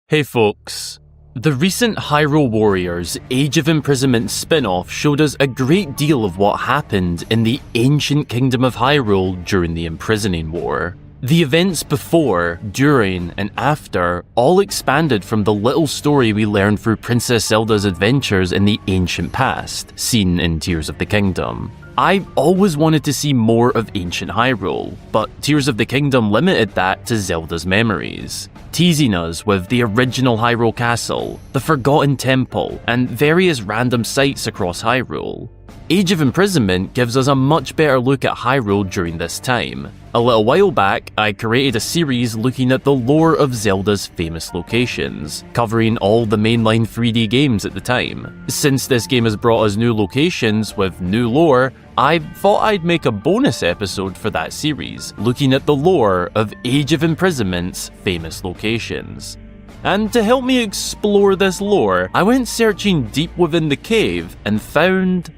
Hey folks, the recent Hyrule Warriors Age of Imprisonments spin-off showed us a great deal of what happened in the ancient kingdom of Hyrule during the Imprisoning War. The events before, during, and after all expanded from the little story we learned through Princess Zelda's adventures in the ancient past, seen in Tears of the Kingdom. I always wanted to see more of ancient Hyrule, but Tears of the Kingdom limited that to Zelda's memories, teasing us with the original Hyrule Castle, the Forgotten Temple, and various random sites across Hyrule. Age of Imprisonment gives us a much better look at Hyrule during this time. A little while back, I created a series looking at the lore of Zelda's famous locations, covering all the mainline 3D games at the time. Since this game has brought us new locations with new lore, I thought I'd make a bonus episode for that series, looking at the lore of Age of Imprisonment's famous locations. And to help me explore this lore, I went searching deep within the cave and found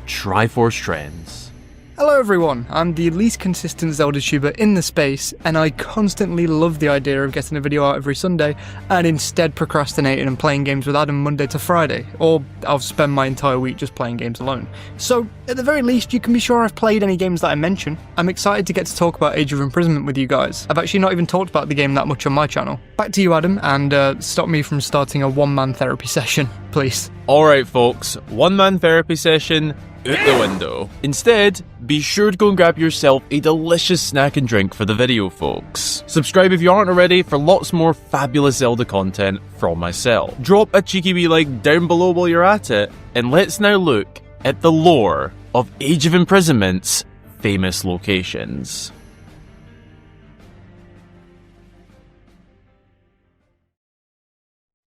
Triforce Trends. Hello everyone, I'm the least consistent Zelda tuber in the space, and I constantly love the idea of getting a video out every Sunday and instead procrastinating and playing games with Adam Monday to Friday, or I'll spend my entire week just playing games alone. So, at the very least, you can be sure I've played any games that I mention. I'm excited to get to talk about Age of Imprisonment with you guys. I've actually not even talked about the game that much on my channel. Back to you, Adam, and stop me from starting a one-man therapy session, please. Alright folks, one-man therapy session out the window. Instead, be sure to go and grab yourself a delicious snack and drink for the video, folks. Subscribe if you aren't already for lots more fabulous Zelda content from myself. Drop a cheeky wee like down below while you're at it, and let's now look at the lore of Age of Imprisonment's famous locations.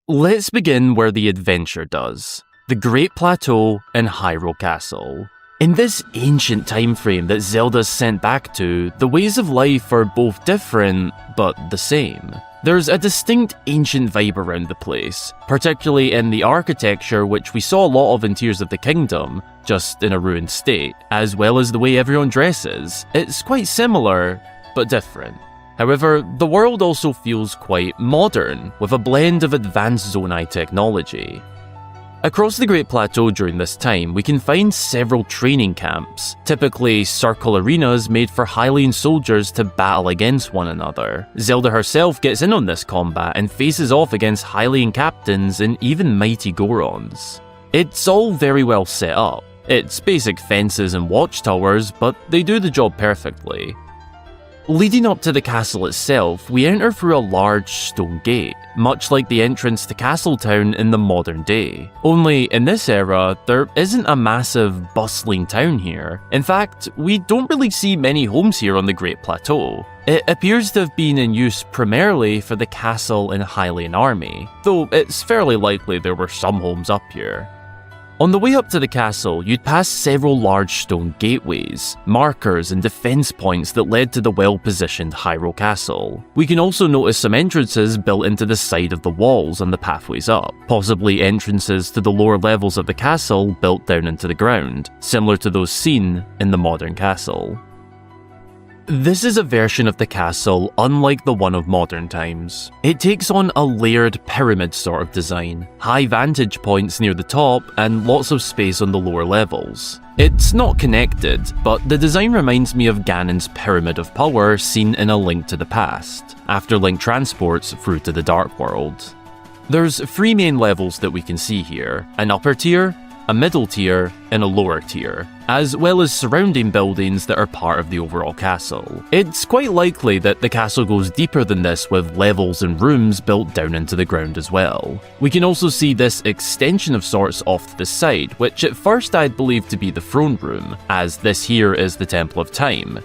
Let's begin where the adventure does. The Great Plateau and Hyrule Castle. In this ancient time frame that Zelda's sent back to, the ways of life are both different, but the same. There's a distinct ancient vibe around the place, particularly in the architecture which we saw a lot of in Tears of the Kingdom, just in a ruined state, as well as the way everyone dresses. It's quite similar, but different. However, the world also feels quite modern, with a blend of advanced Zonai technology. Across the Great Plateau during this time, we can find several training camps, typically circle arenas made for Hylian soldiers to battle against one another. Zelda herself gets in on this combat and faces off against Hylian captains and even mighty Gorons. It's all very well set up. It's basic fences and watchtowers, but they do the job perfectly. Leading up to the castle itself, we enter through a large stone gate, much like the entrance to Castletown in the modern day. Only, in this era, there isn't a massive, bustling town here. In fact, we don't really see many homes here on the Great Plateau. It appears to have been in use primarily for the castle and Hylian army, though it's fairly likely there were some homes up here. On the way up to the castle, you'd pass several large stone gateways, markers and defense points that led to the well-positioned Hyrule Castle. We can also notice some entrances built into the side of the walls and the pathways up, possibly entrances to the lower levels of the castle built down into the ground, similar to those seen in the modern castle. This is a version of the castle unlike the one of modern times. It takes on a layered pyramid sort of design, high vantage points near the top and lots of space on the lower levels. It's not connected, but the design reminds me of Ganon's Pyramid of Power seen in A Link to the Past, after Link transports through to the Dark World. There's three main levels that we can see here: an upper tier, a middle tier, and a lower tier, as well as surrounding buildings that are part of the overall castle. It's quite likely that the castle goes deeper than this, with levels and rooms built down into the ground as well. We can also see this extension of sorts off to the side, which at first I'd believed to be the throne room, as this here is the Temple of Time.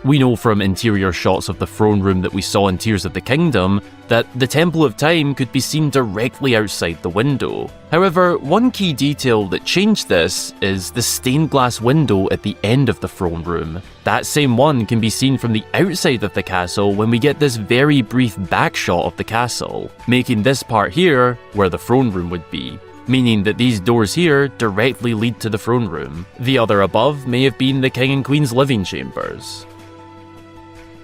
We know from interior shots of the throne room that we saw in Tears of the Kingdom that the Temple of Time could be seen directly outside the window. However, one key detail that changed this is the stained glass window at the end of the throne room. That same one can be seen from the outside of the castle when we get this very brief back shot of the castle, making this part here where the throne room would be, meaning that these doors here directly lead to the throne room. The other above may have been the King and Queen's living chambers.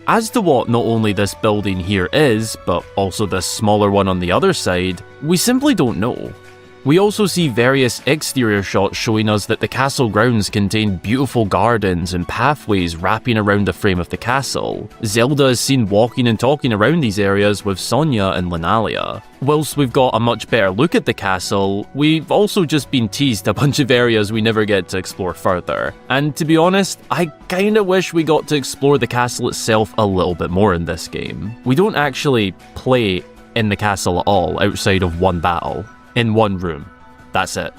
as to what not only this building here is, but also this smaller one on the other side, we simply don't know. We also see various exterior shots showing us that the castle grounds contain beautiful gardens and pathways wrapping around the frame of the castle. Zelda is seen walking and talking around these areas with Sonia and Linalia. Whilst we've got a much better look at the castle, we've also just been teased a bunch of areas we never get to explore further. And to be honest, I kinda wish we got to explore the castle itself a little bit more in this game. We don't actually play in the castle at all outside of one battle. In one room. That's it.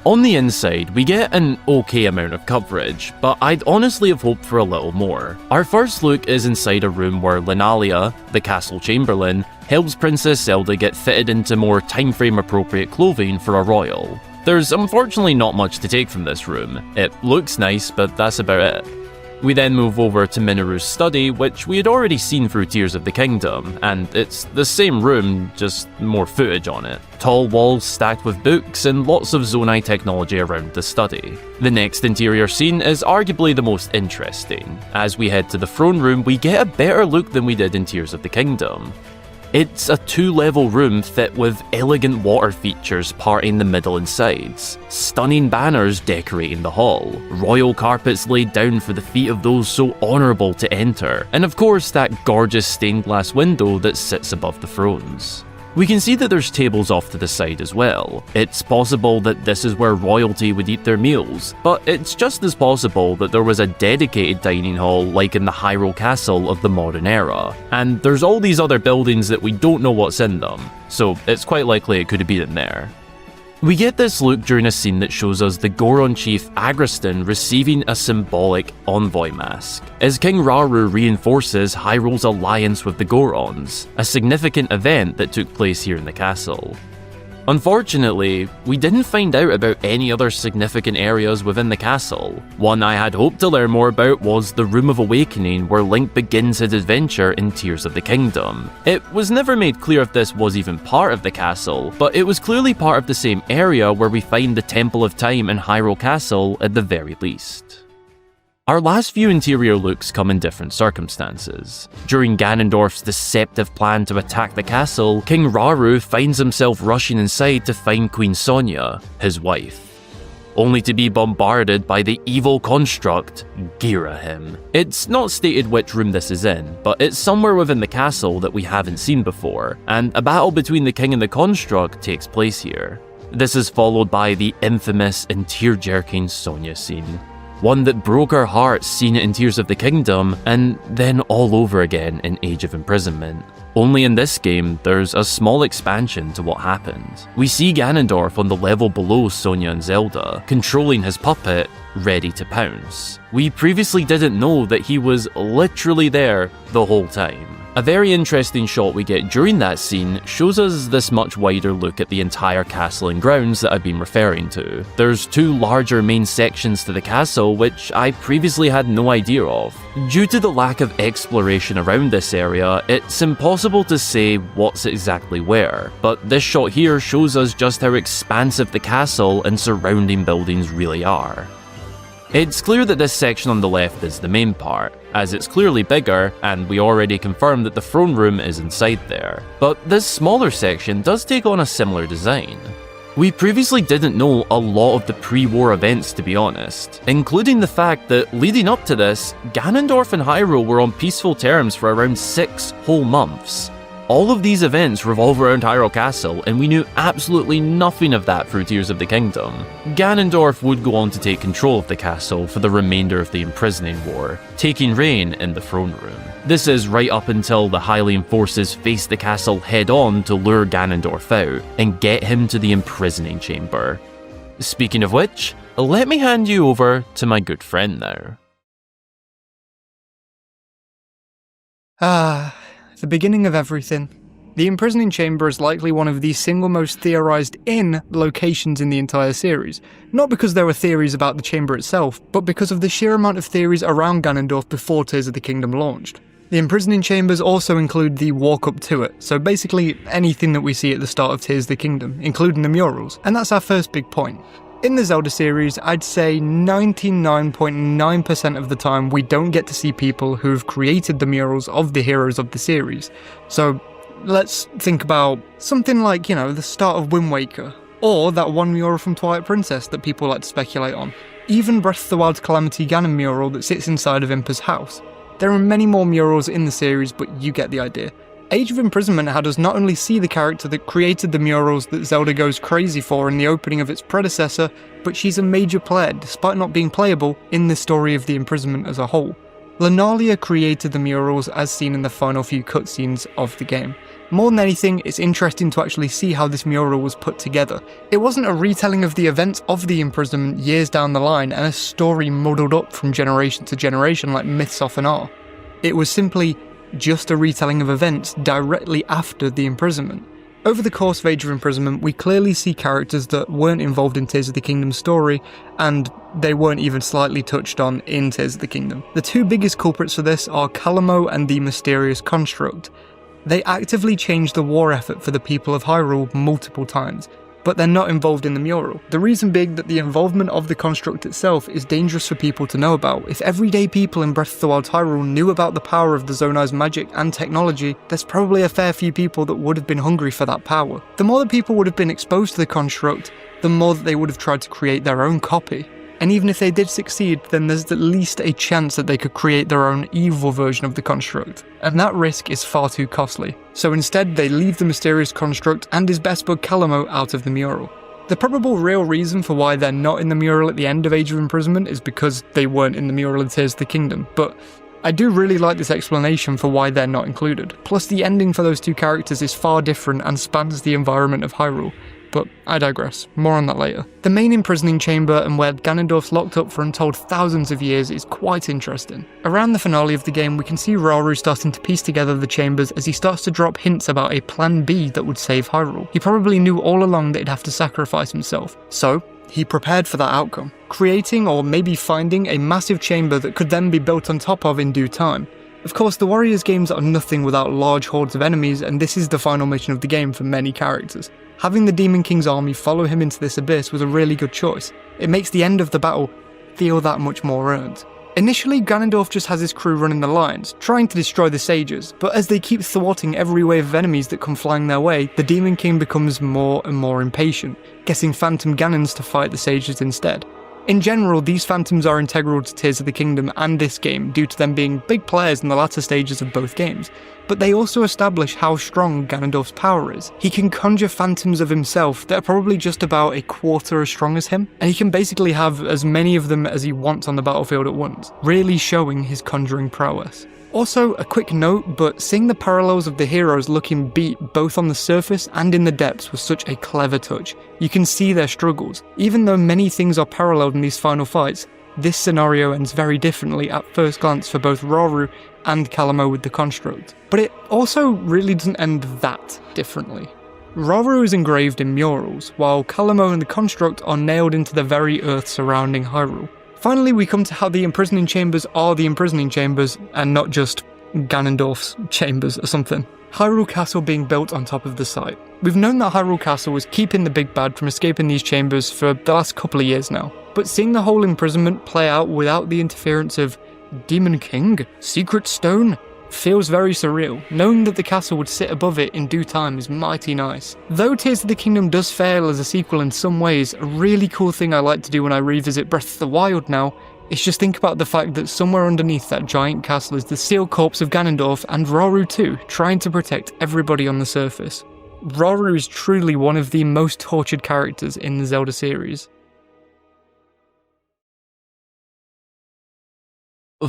On the inside, we get an okay amount of coverage, but I'd honestly have hoped for a little more. Our first look is inside a room where Linalia, the castle chamberlain, helps Princess Zelda get fitted into more time frame appropriate clothing for a royal. There's unfortunately not much to take from this room. It looks nice, but that's about it. We then move over to Minoru's study, which we had already seen through Tears of the Kingdom, and it's the same room, just more footage on it. Tall walls stacked with books and lots of Zonai technology around the study. The next interior scene is arguably the most interesting. As we head to the throne room, we get a better look than we did in Tears of the Kingdom. It's a 2-level room fit with elegant water features parting the middle and sides, stunning banners decorating the hall, royal carpets laid down for the feet of those so honourable to enter, and of course that gorgeous stained glass window that sits above the thrones. We can see that there's tables off to the side as well. It's possible that this is where royalty would eat their meals, but it's just as possible that there was a dedicated dining hall like in the Hyrule Castle of the modern era. And there's all these other buildings that we don't know what's in them, so it's quite likely it could have been in there. We get this look during a scene that shows us the Goron chief Agriston receiving a symbolic envoy mask, as King Rauru reinforces Hyrule's alliance with the Gorons, a significant event that took place here in the castle. Unfortunately, we didn't find out about any other significant areas within the castle. One I had hoped to learn more about was the Room of Awakening, where Link begins his adventure in Tears of the Kingdom. It was never made clear if this was even part of the castle, but it was clearly part of the same area where we find the Temple of Time in Hyrule Castle at the very least. Our last few interior looks come in different circumstances. During Ganondorf's deceptive plan to attack the castle, King Rauru finds himself rushing inside to find Queen Sonia, his wife, only to be bombarded by the evil construct, Girahim. It's not stated which room this is in, but it's somewhere within the castle that we haven't seen before, and a battle between the king and the construct takes place here. This is followed by the infamous and tear-jerking Sonia scene. One that broke our hearts seeing it in Tears of the Kingdom, and then all over again in Age of Imprisonment. Only in this game, there's a small expansion to what happened. We see Ganondorf on the level below Sonia and Zelda, controlling his puppet, ready to pounce. We previously didn't know that he was literally there the whole time. A very interesting shot we get during that scene shows us this much wider look at the entire castle and grounds that I've been referring to. There's 2 larger main sections to the castle which I previously had no idea of. Due to the lack of exploration around this area, it's impossible to say what's exactly where, but this shot here shows us just how expansive the castle and surrounding buildings really are. It's clear that this section on the left is the main part, as it's clearly bigger, and we already confirmed that the throne room is inside there. But this smaller section does take on a similar design. We previously didn't know a lot of the pre-war events, to be honest, including the fact that leading up to this, Ganondorf and Hyrule were on peaceful terms for around 6 whole months. All of these events revolve around Hyrule Castle, and we knew absolutely nothing of that through Tears of the Kingdom. Ganondorf would go on to take control of the castle for the remainder of the Imprisoning War, taking reign in the throne room. This is right up until the Hylian forces face the castle head-on to lure Ganondorf out and get him to the Imprisoning Chamber. Speaking of which, let me hand you over to my good friend now. The beginning of everything. The Imprisoning Chamber is likely one of the single most theorised in locations in the entire series, not because there were theories about the chamber itself, but because of the sheer amount of theories around Ganondorf before Tears of the Kingdom launched. The Imprisoning Chambers also include the walk up to it, so basically anything that we see at the start of Tears of the Kingdom, including the murals, and that's our first big point. In the Zelda series, I'd say 99.9% of the time we don't get to see people who've created the murals of the heroes of the series. So let's think about something like, the start of Wind Waker, or that one mural from Twilight Princess that people like to speculate on. Even Breath of the Wild's Calamity Ganon mural that sits inside of Impa's house. There are many more murals in the series, but you get the idea. Age of Imprisonment had us not only see the character that created the murals that Zelda goes crazy for in the opening of its predecessor, but she's a major player despite not being playable in the story of the Imprisonment as a whole. Lunalia created the murals as seen in the final few cutscenes of the game. More than anything, it's interesting to actually see how this mural was put together. It wasn't a retelling of the events of the Imprisonment years down the line and a story muddled up from generation to generation like myths often are. It was simply just a retelling of events directly after the Imprisonment. Over the course of Age of Imprisonment, we clearly see characters that weren't involved in Tears of the Kingdom's story, and they weren't even slightly touched on in Tears of the Kingdom. The two biggest culprits for this are Calamo and the Mysterious Construct. They actively changed the war effort for the people of Hyrule multiple times, but they're not involved in the mural. The reason being that the involvement of the construct itself is dangerous for people to know about. If everyday people in Breath of the Wild's Hyrule knew about the power of the Zonai's magic and technology, there's probably a fair few people that would have been hungry for that power. The more that people would have been exposed to the construct, the more that they would have tried to create their own copy. And even if they did succeed, then there's at least a chance that they could create their own evil version of the construct, and that risk is far too costly. So instead, they leave the Mysterious Construct and his best bud Calamo out of the mural. The probable real reason for why they're not in the mural at the end of Age of Imprisonment is because they weren't in the mural in Tears of the Kingdom, but I do really like this explanation for why they're not included. Plus, the ending for those two characters is far different and spans the environment of Hyrule. But I digress, more on that later. The main imprisoning chamber and where Ganondorf's locked up for untold thousands of years is quite interesting. Around the finale of the game, we can see Rauru starting to piece together the chambers as he starts to drop hints about a plan B that would save Hyrule. He probably knew all along that he'd have to sacrifice himself, so he prepared for that outcome, creating or maybe finding a massive chamber that could then be built on top of in due time. Of course, the Warriors games are nothing without large hordes of enemies, and this is the final mission of the game for many characters. Having the Demon King's army follow him into this abyss was a really good choice. It makes the end of the battle feel that much more earned. Initially, Ganondorf just has his crew running the lines, trying to destroy the sages, but as they keep thwarting every wave of enemies that come flying their way, the Demon King becomes more and more impatient, getting Phantom Ganons to fight the sages instead. In general, these phantoms are integral to Tears of the Kingdom and this game due to them being big players in the latter stages of both games, but they also establish how strong Ganondorf's power is. He can conjure phantoms of himself that are probably just about a quarter as strong as him, and he can basically have as many of them as he wants on the battlefield at once, really showing his conjuring prowess. Also, a quick note, but seeing the parallels of the heroes looking beat both on the surface and in the depths was such a clever touch. You can see their struggles. Even though many things are paralleled in these final fights, this scenario ends very differently at first glance for both Rauru and Calamo with the construct. But it also really doesn't end that differently. Rauru is engraved in murals, while Calamo and the construct are nailed into the very earth surrounding Hyrule. Finally, we come to how the imprisoning chambers are the imprisoning chambers, and not just Ganondorf's chambers or something. Hyrule Castle being built on top of the site. We've known that Hyrule Castle was keeping the big bad from escaping these chambers for the last couple of years now, but seeing the whole imprisonment play out without the interference of Demon King, Secret Stone, feels very surreal. Knowing that the castle would sit above it in due time is mighty nice. Though Tears of the Kingdom does fail as a sequel in some ways, a really cool thing I like to do when I revisit Breath of the Wild now is just think about the fact that somewhere underneath that giant castle is the sealed corpse of Ganondorf and Rauru too, trying to protect everybody on the surface. Rauru is truly one of the most tortured characters in the Zelda series.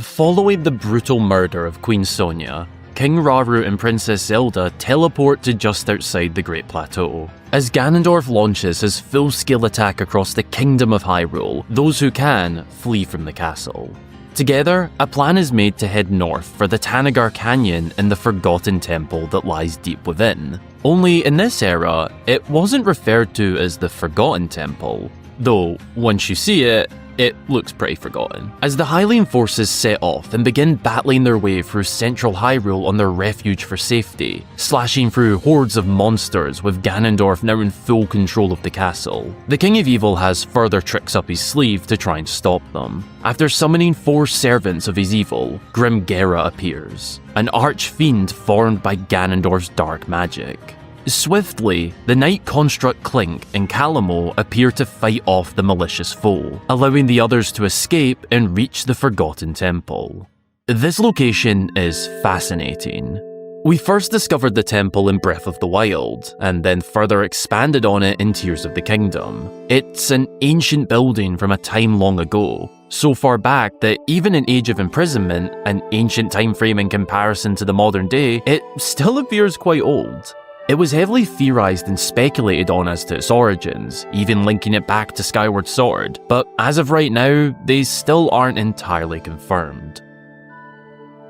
Following the brutal murder of Queen Sonia, King Rauru and Princess Zelda teleport to just outside the Great Plateau. As Ganondorf launches his full-scale attack across the Kingdom of Hyrule, those who can flee from the castle. Together, a plan is made to head north for the Tanagar Canyon and the Forgotten Temple that lies deep within. Only in this era, it wasn't referred to as the Forgotten Temple, though once you see it, it looks pretty forgotten. As the Hylian forces set off and begin battling their way through central Hyrule on their refuge for safety, slashing through hordes of monsters with Ganondorf now in full control of the castle, the King of Evil has further tricks up his sleeve to try and stop them. After summoning 4 servants of his evil, Grim Gera appears, an arch-fiend formed by Ganondorf's dark magic. Swiftly, the Knight Construct Clink and Calamo appear to fight off the malicious foe, allowing the others to escape and reach the Forgotten Temple. This location is fascinating. We first discovered the temple in Breath of the Wild, and then further expanded on it in Tears of the Kingdom. It's an ancient building from a time long ago, so far back that even in Age of Imprisonment, an ancient time frame in comparison to the modern day, it still appears quite old. It was heavily theorized and speculated on as to its origins, even linking it back to Skyward Sword, but as of right now, they still aren't entirely confirmed.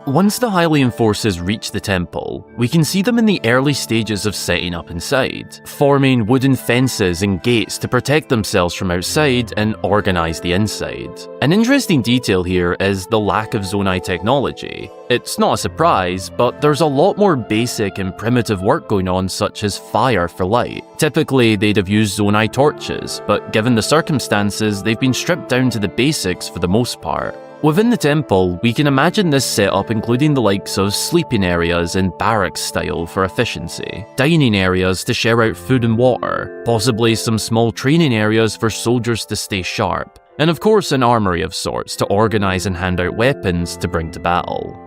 Once the Hylian forces reach the temple, we can see them in the early stages of setting up inside, forming wooden fences and gates to protect themselves from outside and organize the inside. An interesting detail here is the lack of Zonai technology. It's not a surprise, but there's a lot more basic and primitive work going on, such as fire for light. Typically, they'd have used Zonai torches, but given the circumstances, they've been stripped down to the basics for the most part. Within the temple, we can imagine this setup including the likes of sleeping areas in barracks style for efficiency, dining areas to share out food and water, possibly some small training areas for soldiers to stay sharp, and of course an armory of sorts to organize and hand out weapons to bring to battle.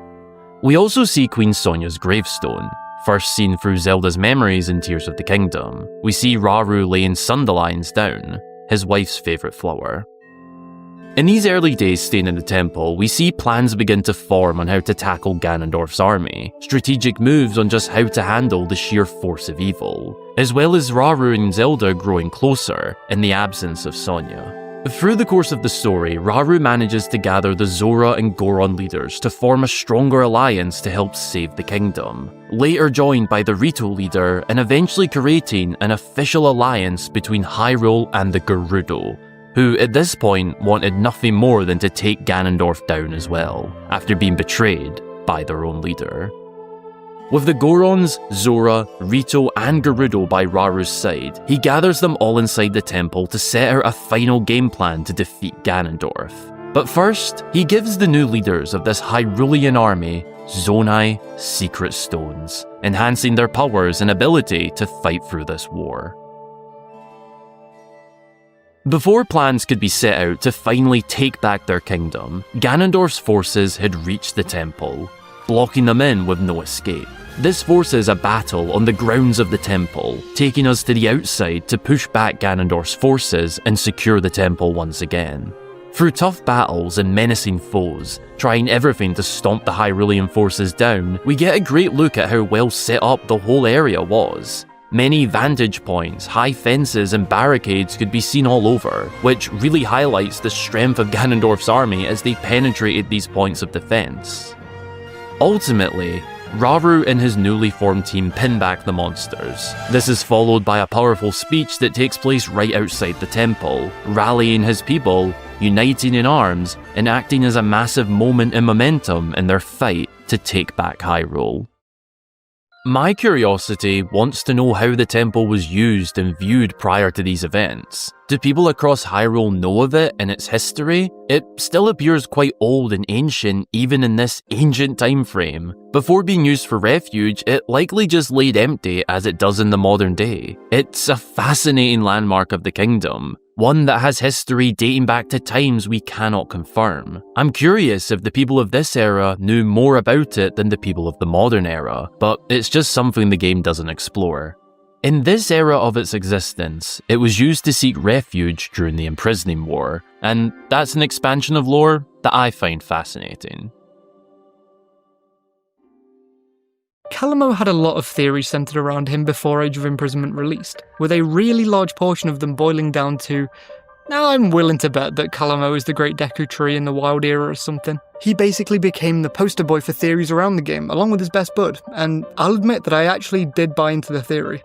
We also see Queen Sonia's gravestone. First seen through Zelda's memories in Tears of the Kingdom, we see Rauru laying Sundelions down, his wife's favourite flower. In these early days staying in the temple, we see plans begin to form on how to tackle Ganondorf's army, strategic moves on just how to handle the sheer force of evil, as well as Rauru and Zelda growing closer in the absence of Sonia. Through the course of the story, Rauru manages to gather the Zora and Goron leaders to form a stronger alliance to help save the kingdom, later joined by the Rito leader and eventually creating an official alliance between Hyrule and the Gerudo, who at this point wanted nothing more than to take Ganondorf down as well, after being betrayed by their own leader. With the Gorons, Zora, Rito and Gerudo by Rauru's side, he gathers them all inside the temple to set out a final game plan to defeat Ganondorf. But first, he gives the new leaders of this Hyrulean army Zonai secret stones, enhancing their powers and ability to fight through this war. Before plans could be set out to finally take back their kingdom, Ganondorf's forces had reached the temple, blocking them in with no escape. This forces a battle on the grounds of the temple, taking us to the outside to push back Ganondorf's forces and secure the temple once again. Through tough battles and menacing foes, trying everything to stomp the Hyrulean forces down, we get a great look at how well set up the whole area was. Many vantage points, high fences and barricades could be seen all over, which really highlights the strength of Ganondorf's army as they penetrated these points of defense. Ultimately, Rauru and his newly formed team pin back the monsters. This is followed by a powerful speech that takes place right outside the temple, rallying his people, uniting in arms, and acting as a massive moment and momentum in their fight to take back Hyrule. My curiosity wants to know how the temple was used and viewed prior to these events. Do people across Hyrule know of it and its history? It still appears quite old and ancient even in this ancient time frame. Before being used for refuge, it likely just laid empty as it does in the modern day. It's a fascinating landmark of the kingdom, one that has history dating back to times we cannot confirm. I'm curious if the people of this era knew more about it than the people of the modern era, but it's just something the game doesn't explore. In this era of its existence, it was used to seek refuge during the Imprisoning War, and that's an expansion of lore that I find fascinating. Calamo had a lot of theories centered around him before Age of Imprisonment released, with a really large portion of them boiling down to, now I'm willing to bet that Calamo is the Great Deku Tree in the Wild Era or something. He basically became the poster boy for theories around the game, along with his best bud, and I'll admit that I actually did buy into the theory.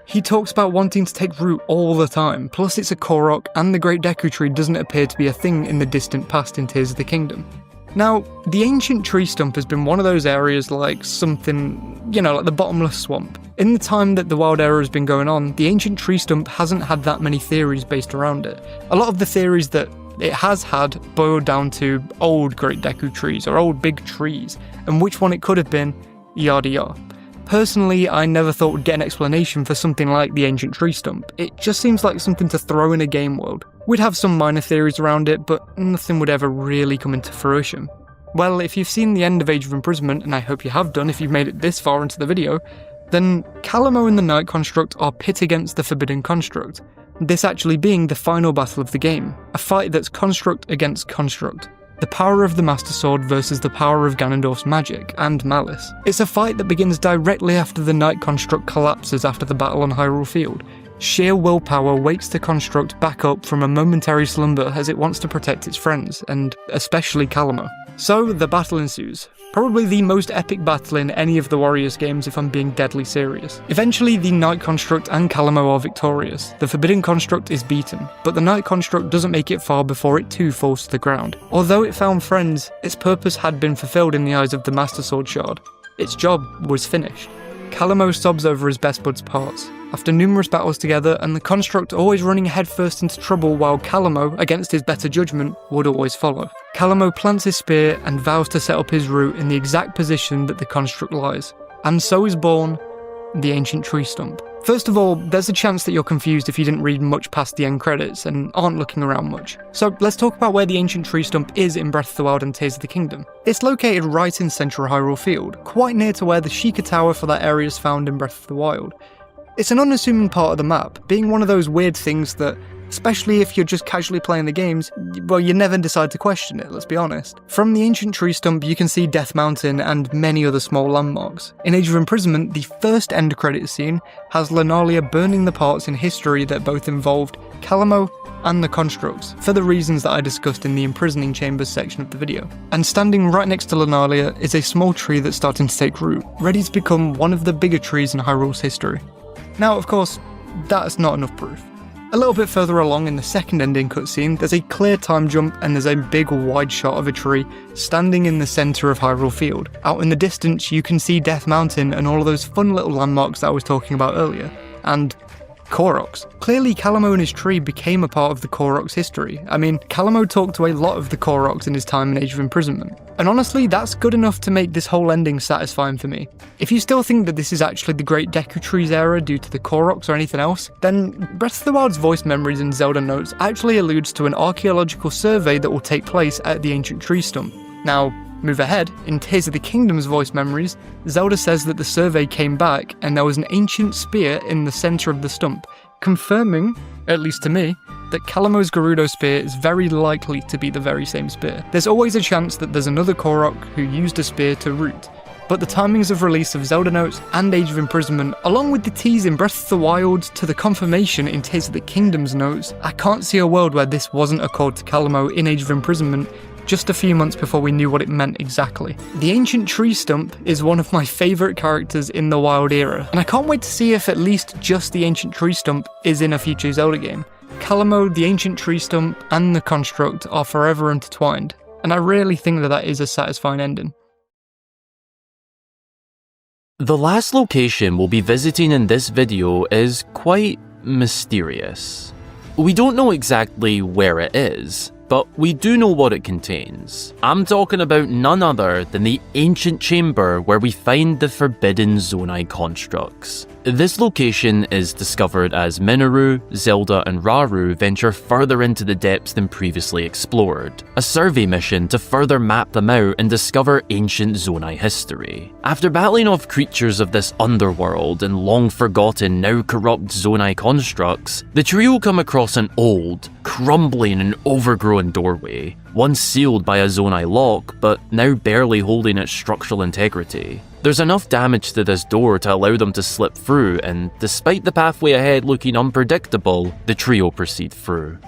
He talks about wanting to take root all the time, plus it's a Korok and the Great Deku Tree doesn't appear to be a thing in the distant past in Tears of the Kingdom. Now, the ancient tree stump has been one of those areas like something, like the bottomless swamp. In the time that the Wild Era has been going on, the ancient tree stump hasn't had that many theories based around it. A lot of the theories that it has had boiled down to old Great Deku trees or old big trees, and which one it could have been, yada yada. Personally, I never thought we'd get an explanation for something like the ancient tree stump. It just seems like something to throw in a game world. We'd have some minor theories around it, but nothing would ever really come into fruition. Well, if you've seen the end of Age of Imprisonment, and I hope you have done if you've made it this far into the video, then Calamo and the Night Construct are pit against the Forbidden Construct, this actually being the final battle of the game, a fight that's Construct against Construct. The power of the Master Sword versus the power of Ganondorf's magic and malice. It's a fight that begins directly after the Night Construct collapses after the battle on Hyrule Field. Sheer willpower wakes the Construct back up from a momentary slumber as it wants to protect its friends, and especially Calamo. So the battle ensues. Probably the most epic battle in any of the Warriors games if I'm being deadly serious. Eventually the Night Construct and Calamo are victorious. The Forbidden Construct is beaten, but the Night Construct doesn't make it far before it too falls to the ground. Although it found friends, its purpose had been fulfilled in the eyes of the Master Sword Shard. Its job was finished. Calamo sobs over his best bud's parts. After numerous battles together and the Construct always running headfirst into trouble while Calamo, against his better judgment, would always follow. Calamo plants his spear and vows to set up his root in the exact position that the Construct lies. And so is born the ancient tree stump. First of all, there's a chance that you're confused if you didn't read much past the end credits and aren't looking around much. So let's talk about where the ancient tree stump is in Breath of the Wild and Tears of the Kingdom. It's located right in central Hyrule Field, quite near to where the Sheikah Tower for that area is found in Breath of the Wild. It's an unassuming part of the map, being one of those weird things that, especially if you're just casually playing the games, well, you never decide to question it, let's be honest. From the ancient tree stump you can see Death Mountain and many other small landmarks. In Age of Imprisonment, the first end credit scene has Lunalia burning the parts in history that both involved Calamo and the Constructs, for the reasons that I discussed in the Imprisoning Chamber section of the video. And standing right next to Lunalia is a small tree that's starting to take root, ready to become one of the bigger trees in Hyrule's history. Now, of course, that's not enough proof. A little bit further along in the second ending cutscene, there's a clear time jump and there's a big wide shot of a tree standing in the centre of Hyrule Field. Out in the distance, you can see Death Mountain and all of those fun little landmarks that I was talking about earlier, and Koroks. Clearly, Calamo and his tree became a part of the Koroks' history. I mean, Calamo talked to a lot of the Koroks in his time in Age of Imprisonment. And honestly, that's good enough to make this whole ending satisfying for me. If you still think that this is actually the Great Deku Tree's era due to the Koroks or anything else, then Breath of the Wild's voice memories and Zelda notes actually alludes to an archaeological survey that will take place at the ancient tree stump. Now, move ahead, in Tears of the Kingdom's voice memories, Zelda says that the survey came back and there was an ancient spear in the centre of the stump, confirming, at least to me, that Calamo's Gerudo spear is very likely to be the very same spear. There's always a chance that there's another Korok who used a spear to root, but the timings of release of Zelda notes and Age of Imprisonment, along with the tease in Breath of the Wild to the confirmation in Tears of the Kingdom's notes, I can't see a world where this wasn't a code to Calamo in Age of Imprisonment just a few months before we knew what it meant exactly. The ancient tree stump is one of my favourite characters in the Wild era, and I can't wait to see if at least just the ancient tree stump is in a future Zelda game. Calamo, the ancient tree stump, and the Construct are forever intertwined, and I really think that that is a satisfying ending. The last location we'll be visiting in this video is quite mysterious. We don't know exactly where it is, but we do know what it contains. I'm talking about none other than the ancient chamber where we find the forbidden Zonai constructs. This location is discovered as Minoru, Zelda, and Rauru venture further into the depths than previously explored, a survey mission to further map them out and discover ancient Zonai history. After battling off creatures of this underworld and long-forgotten, now-corrupt Zonai constructs, the trio come across an old, crumbling and overgrown doorway, once sealed by a Zonai lock, but now barely holding its structural integrity. There's enough damage to this door to allow them to slip through, and despite the pathway ahead looking unpredictable, the trio proceed through.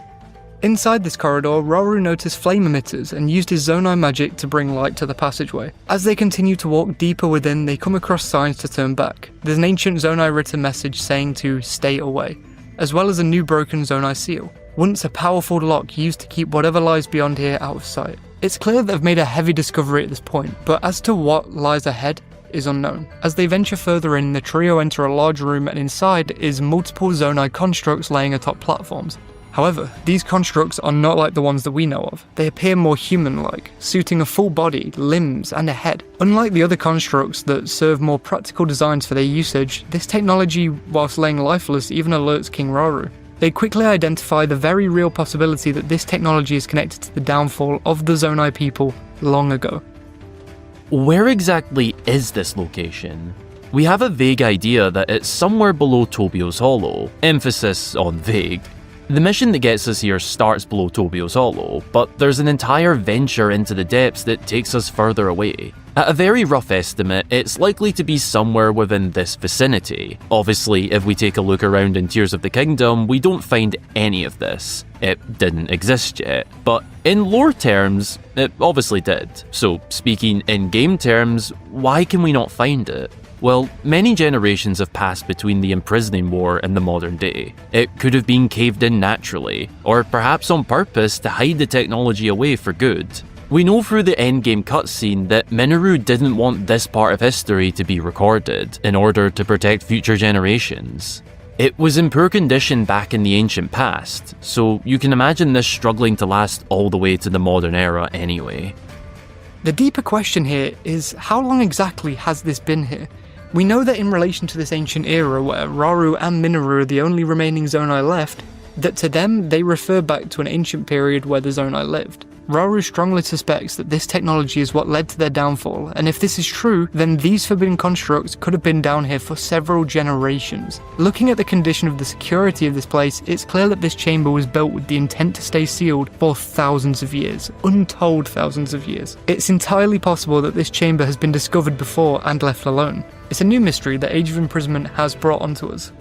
Inside this corridor, Rauru noticed flame emitters and used his Zonai magic to bring light to the passageway. As they continue to walk deeper within, they come across signs to turn back. There's an ancient Zonai written message saying to stay away, as well as a new broken Zonai seal, once a powerful lock used to keep whatever lies beyond here out of sight. It's clear that they've made a heavy discovery at this point, but as to what lies ahead is unknown. As they venture further in, the trio enter a large room and inside is multiple Zonai constructs laying atop platforms. However, these constructs are not like the ones that we know of. They appear more human-like, suiting a full body, limbs, and a head. Unlike the other constructs that serve more practical designs for their usage, this technology, whilst laying lifeless, even alerts King Rauru. They quickly identify the very real possibility that this technology is connected to the downfall of the Zonai people long ago. Where exactly is this location? We have a vague idea that it's somewhere below Tobio's Hollow, emphasis on vague. The mission that gets us here starts below Tobio's Hollow, but there's an entire venture into the depths that takes us further away. At a very rough estimate, it's likely to be somewhere within this vicinity. Obviously, if we take a look around in Tears of the Kingdom, we don't find any of this. It didn't exist yet. But in lore terms, it obviously did. So, speaking in game terms, why can we not find it? Well, many generations have passed between the Imprisoning War and the modern day. It could have been caved in naturally, or perhaps on purpose to hide the technology away for good. We know through the endgame cutscene that Minoru didn't want this part of history to be recorded in order to protect future generations. It was in poor condition back in the ancient past, so you can imagine this struggling to last all the way to the modern era anyway. The deeper question here is, how long exactly has this been here? We know that in relation to this ancient era where Rauru and Minoru are the only remaining Zonai left, that to them they refer back to an ancient period where the Zonai lived. Rauru strongly suspects that this technology is what led to their downfall, and if this is true, then these forbidden constructs could have been down here for several generations. Looking at the condition of the security of this place, it's clear that this chamber was built with the intent to stay sealed for thousands of years, untold thousands of years. It's entirely possible that this chamber has been discovered before and left alone. It's a new mystery that Age of Imprisonment has brought onto us.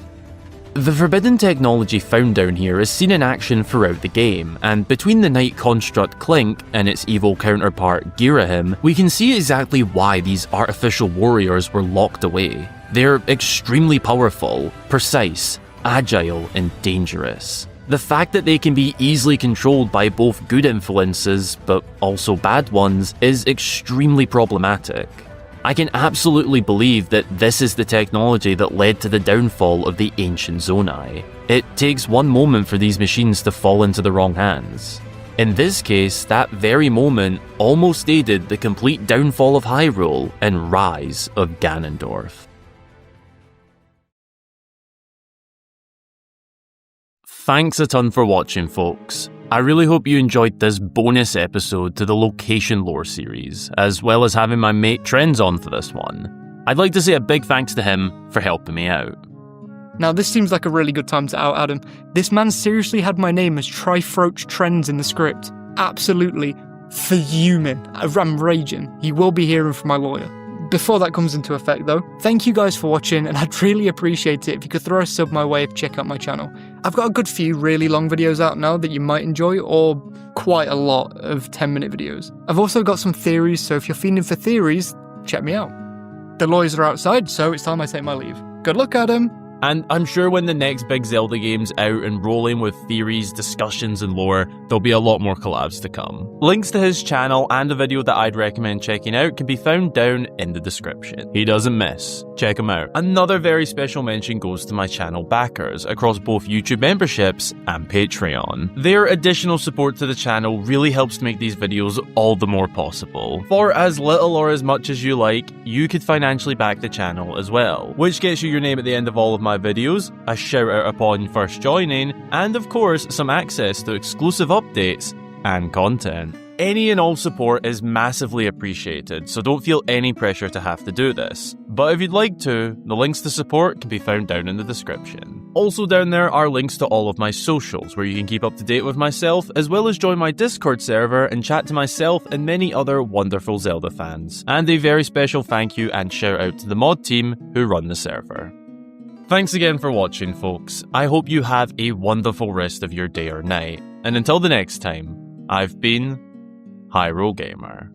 The forbidden technology found down here is seen in action throughout the game, and between the knight construct Clink and its evil counterpart Girahim, we can see exactly why these artificial warriors were locked away. They're extremely powerful, precise, agile, and dangerous. The fact that they can be easily controlled by both good influences, but also bad ones, is extremely problematic. I can absolutely believe that this is the technology that led to the downfall of the ancient Zonai. It takes one moment for these machines to fall into the wrong hands. In this case, that very moment almost aided the complete downfall of Hyrule and rise of Ganondorf. Thanks a ton for watching, folks. I really hope you enjoyed this bonus episode to the Location Lore series, as well as having my mate Trends on for this one. I'd like to say a big thanks to him for helping me out. Now this seems like a really good time to out Adam. This man seriously had my name as Trifroach Trends in the script. Absolutely fuming. I'm raging. He will be hearing from my lawyer. Before that comes into effect though, thank you guys for watching, and I'd really appreciate it if you could throw a sub my way if you check out my channel. I've got a good few really long videos out now that you might enjoy, or quite a lot of 10-minute videos. I've also got some theories, so if you're feeling for theories, check me out. The lawyers are outside, so it's time I take my leave. Good luck, Adam! And I'm sure when the next big Zelda game's out and rolling with theories, discussions, and lore, there'll be a lot more collabs to come. Links to his channel and a video that I'd recommend checking out can be found down in the description. He doesn't miss. Check him out. Another very special mention goes to my channel backers across both YouTube memberships and Patreon. Their additional support to the channel really helps make these videos all the more possible. For as little or as much as you like, you could financially back the channel as well, which gets you your name at the end of all of my videos, a shout out upon first joining, and of course some access to exclusive updates and content. Any and all support is massively appreciated, so don't feel any pressure to have to do this. But if you'd like to, the links to support can be found down in the description. Also down there are links to all of my socials, where you can keep up to date with myself, as well as join my Discord server and chat to myself and many other wonderful Zelda fans. And a very special thank you and shout out to the mod team who run the server. Thanks again for watching, folks. I hope you have a wonderful rest of your day or night. And until the next time, I've been Hyrule Gamer.